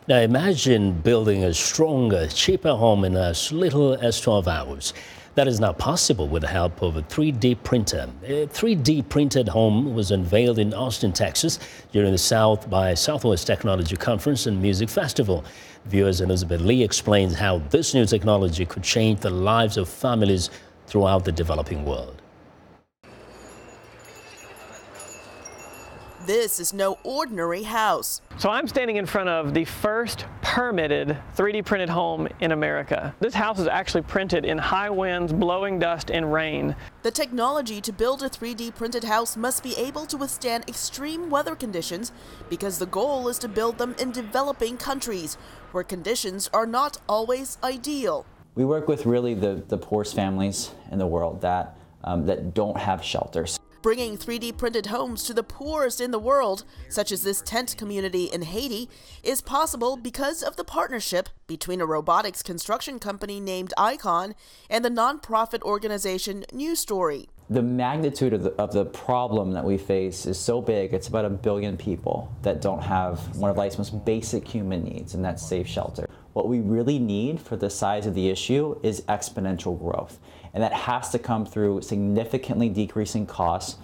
Now imagine building a stronger, cheaper home in as little as 12 hours. That is now possible with the help of a 3D printer. A 3D printed home was unveiled in Austin, Texas during the South by Southwest Technology Conference and Music Festival. Viewers Elizabeth Lee explains how this new technology could change the lives of families throughout the developing world. This is no ordinary house. So I'm standing in front of the first permitted 3D printed home in America. This house is actually printed in high winds, blowing dust, and rain. The technology to build a 3D printed house must be able to withstand extreme weather conditions because the goal is to build them in developing countries where conditions are not always ideal. We work with really the poorest families in the world that don't have shelters. Bringing 3D printed homes to the poorest in the world, such as this tent community in Haiti, is possible because of the partnership between a robotics construction company named Icon and the nonprofit organization New Story. The magnitude of the problem that we face is so big. It's about 1 billion people that don't have one of life's most basic human needs, and that's safe shelter. What we really need for the size of the issue is exponential growth. And that has to come through significantly decreasing costs,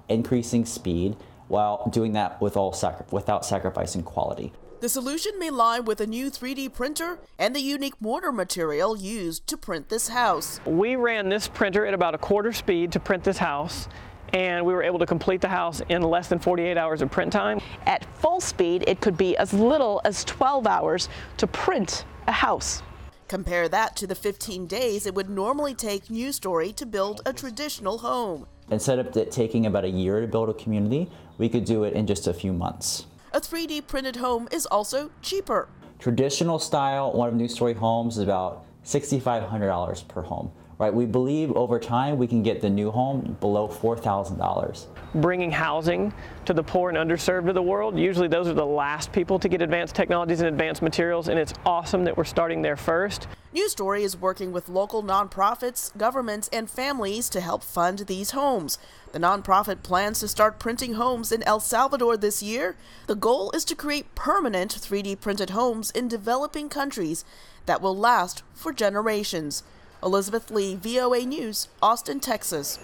increasing speed, while doing that without sacrificing quality. The solution may lie with a new 3D printer and the unique mortar material used to print this house. We ran this printer at about 1/4 speed to print this house, and we were able to complete the house in less than 48 hours of print time. At full speed, it could be as little as 12 hours to print a house. Compare that to the 15 days it would normally take New Story to build a traditional home. Instead of it taking about 1 year to build a community, we could do it in just a few months. A 3D printed home is also cheaper. Traditional style, one of New Story homes is about $6,500 per home. Right? We believe over time we can get the new home below $4,000. Bringing housing to the poor and underserved of the world, usually those are the last people to get advanced technologies and advanced materials, and it's awesome that we're starting there first. New Story is working with local nonprofits, governments, and families to help fund these homes. The nonprofit plans to start printing homes in El Salvador this year. The goal is to create permanent 3D printed homes in developing countries that will last for generations. Elizabeth Lee, VOA News, Austin, Texas.